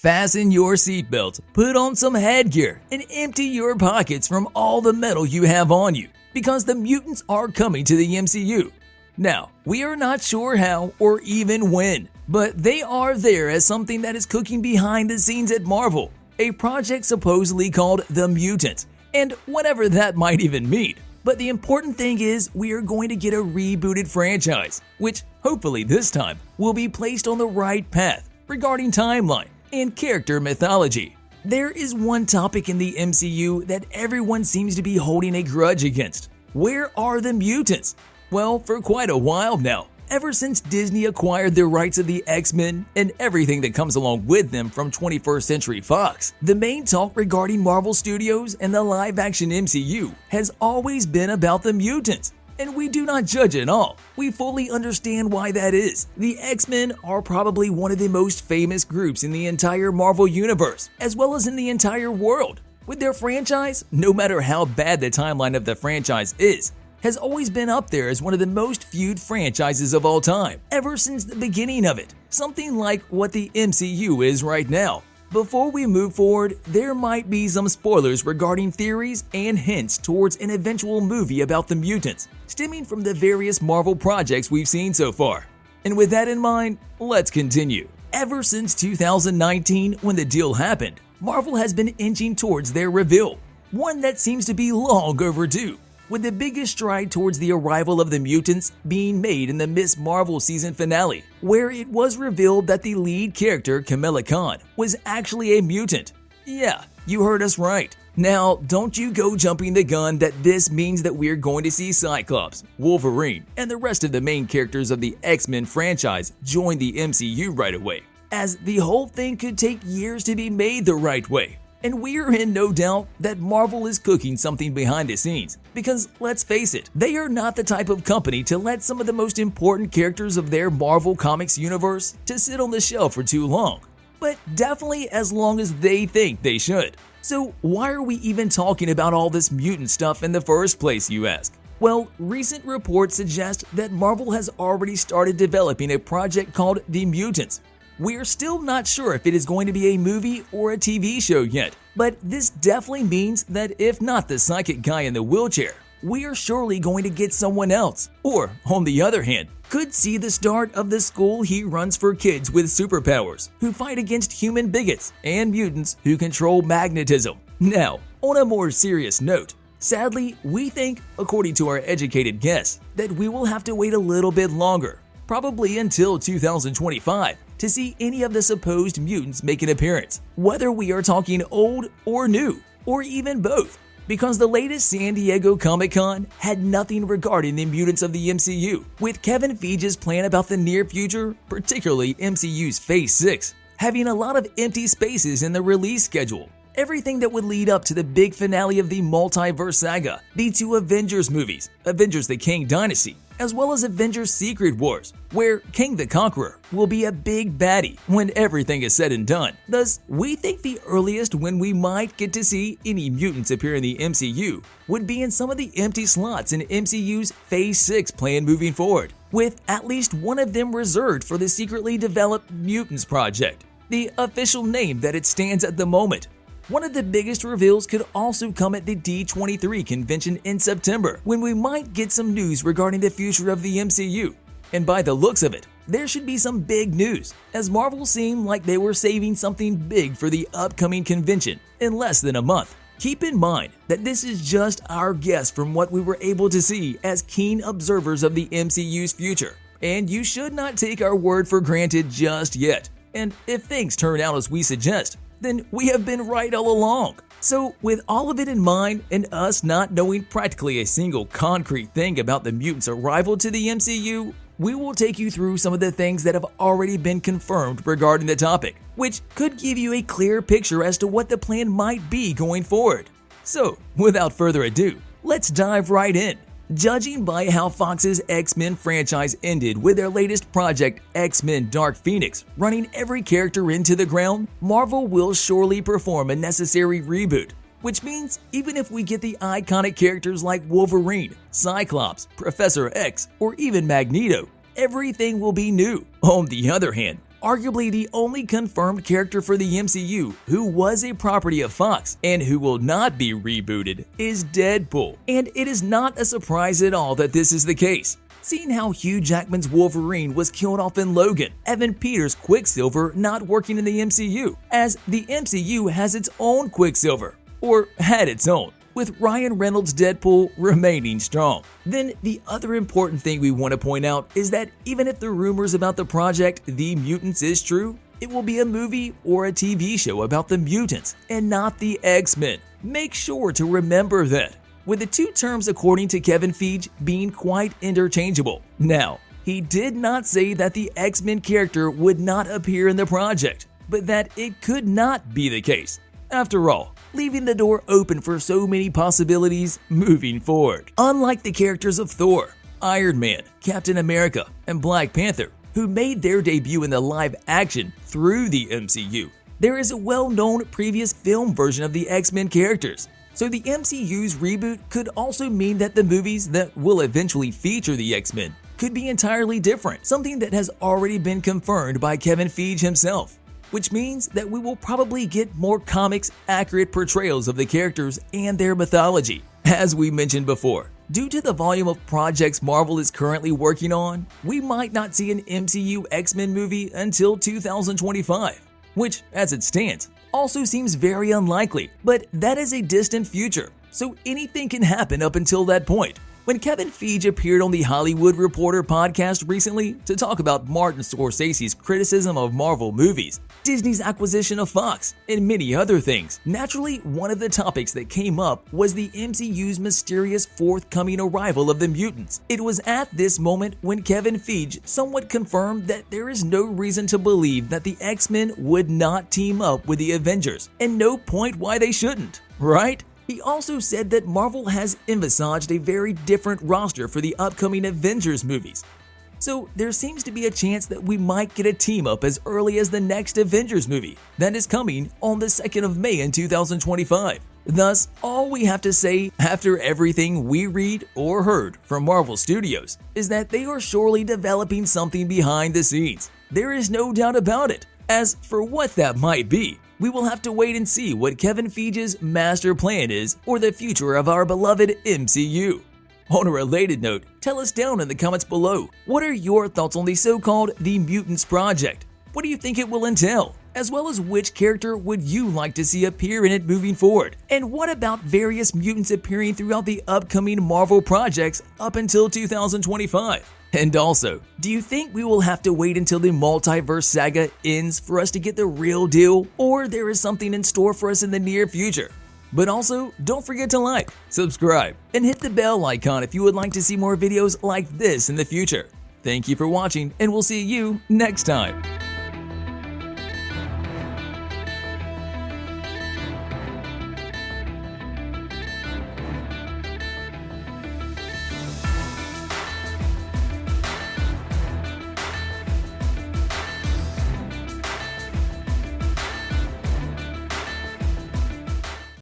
Fasten your seatbelts, put on some headgear, and empty your pockets from all the metal you have on you, because the mutants are coming to the MCU. Now, we are not sure how or even when, but they are there as something that is cooking behind the scenes at Marvel, a project supposedly called The Mutants, and whatever that might even mean. But the important thing is we are going to get a rebooted franchise, which hopefully this time will be placed on the right path regarding timeline and character mythology. There is one topic in the MCU that everyone seems to be holding a grudge against. Where are the mutants? Well, for quite a while now, ever since Disney acquired the rights of the X-Men and everything that comes along with them from 21st Century Fox, the main talk regarding Marvel Studios and the live-action MCU has always been about the mutants. And we do not judge at all. We fully understand why that is. The X-Men are probably one of the most famous groups in the entire Marvel Universe, as well as in the entire world. With their franchise, no matter how bad the timeline of the franchise is, has always been up there as one of the most viewed franchises of all time, ever since the beginning of it. Something like what the MCU is right now. Before we move forward, there might be some spoilers regarding theories and hints towards an eventual movie about the mutants, stemming from the various Marvel projects we've seen so far. And with that in mind, let's continue. Ever since 2019, when the deal happened, Marvel has been inching towards their reveal, one that seems to be long overdue, with the biggest stride towards the arrival of the mutants being made in the Ms. Marvel season finale, where it was revealed that the lead character, Kamala Khan, was actually a mutant. Yeah, you heard us right. Now, don't you go jumping the gun that this means that we're going to see Cyclops, Wolverine, and the rest of the main characters of the X-Men franchise join the MCU right away, as the whole thing could take years to be made the right way. And we're in no doubt that Marvel is cooking something behind the scenes, because let's face it, they are not the type of company to let some of the most important characters of their Marvel Comics universe to sit on the shelf for too long, but definitely as long as they think they should. So why are we even talking about all this mutant stuff in the first place, you ask? Well, recent reports suggest that Marvel has already started developing a project called The Mutants. We're still not sure if it is going to be a movie or a TV show yet, but this definitely means that if not the psychic guy in the wheelchair, we are surely going to get someone else. Or, on the other hand, could see the start of the school he runs for kids with superpowers who fight against human bigots and mutants who control magnetism. Now, on a more serious note, sadly, we think, according to our educated guess, that we will have to wait a little bit longer, probably until 2025, to see any of the supposed mutants make an appearance, whether we are talking old or new, or even both, because the latest San Diego Comic-Con had nothing regarding the mutants of the MCU, with Kevin Feige's plan about the near future, particularly MCU's Phase 6, having a lot of empty spaces in the release schedule. Everything that would lead up to the big finale of the multiverse saga, the two Avengers movies, Avengers the Kang Dynasty, as well as Avengers Secret Wars, where King the Conqueror will be a big baddie when everything is said and done. Thus, we think the earliest when we might get to see any mutants appear in the MCU would be in some of the empty slots in MCU's Phase 6 plan moving forward, with at least one of them reserved for the secretly developed Mutants Project, the official name that it stands at the moment. One of the biggest reveals could also come at the D23 convention in September, when we might get some news regarding the future of the MCU. And by the looks of it, there should be some big news, as Marvel seemed like they were saving something big for the upcoming convention in less than a month. Keep in mind that this is just our guess from what we were able to see as keen observers of the MCU's future, and you should not take our word for granted just yet. And if things turn out as we suggest, then we have been right all along. So with all of it in mind and us not knowing practically a single concrete thing about the mutants' arrival to the MCU, we will take you through some of the things that have already been confirmed regarding the topic, which could give you a clear picture as to what the plan might be going forward. So without further ado, let's dive right in. Judging by how Fox's X-Men franchise ended with their latest project, X-Men Dark Phoenix, running every character into the ground, Marvel will surely perform a necessary reboot. Which means even if we get the iconic characters like Wolverine, Cyclops, Professor X, or even Magneto, everything will be new. On the other hand, arguably the only confirmed character for the MCU who was a property of Fox and who will not be rebooted is Deadpool. And it is not a surprise at all that this is the case. Seeing how Hugh Jackman's Wolverine was killed off in Logan, Evan Peters' Quicksilver not working in the MCU, as the MCU has its own Quicksilver, or had its own, with Ryan Reynolds' Deadpool remaining strong. Then the other important thing we want to point out is that even if the rumors about the project The Mutants is true, it will be a movie or a TV show about the mutants and not the X-Men. Make sure to remember that, with the two terms according to Kevin Feige being quite interchangeable. Now, he did not say that the X-Men character would not appear in the project, but that it could not be the case. After all, leaving the door open for so many possibilities moving forward. Unlike the characters of Thor, Iron Man, Captain America, and Black Panther, who made their debut in the live action through the MCU, there is a well-known previous film version of the X-Men characters. So the MCU's reboot could also mean that the movies that will eventually feature the X-Men could be entirely different, something that has already been confirmed by Kevin Feige himself. Which means that we will probably get more comics-accurate portrayals of the characters and their mythology. As we mentioned before, due to the volume of projects Marvel is currently working on, we might not see an MCU X-Men movie until 2025, which, as it stands, also seems very unlikely, but that is a distant future, so anything can happen up until that point. When Kevin Feige appeared on the Hollywood Reporter podcast recently to talk about Martin Scorsese's criticism of Marvel movies, Disney's acquisition of Fox, and many other things, naturally one of the topics that came up was the MCU's mysterious forthcoming arrival of the mutants. It was at this moment when Kevin Feige somewhat confirmed that there is no reason to believe that the X-Men would not team up with the Avengers, and no point why they shouldn't, right? He also said that Marvel has envisaged a very different roster for the upcoming Avengers movies. So there seems to be a chance that we might get a team-up as early as the next Avengers movie that is coming on the 2nd of May in 2025. Thus, all we have to say after everything we read or heard from Marvel Studios is that they are surely developing something behind the scenes. There is no doubt about it. As for what that might be, we will have to wait and see what Kevin Feige's master plan is for the future of our beloved MCU. On a related note, tell us down in the comments below, what are your thoughts on the so-called The Mutants project? What do you think it will entail? As well as which character would you like to see appear in it moving forward? And what about various mutants appearing throughout the upcoming Marvel projects up until 2025? And also, do you think we will have to wait until the multiverse saga ends for us to get the real deal, or there is something in store for us in the near future? But also, don't forget to like, subscribe, and hit the bell icon if you would like to see more videos like this in the future. Thank you for watching, and we'll see you next time.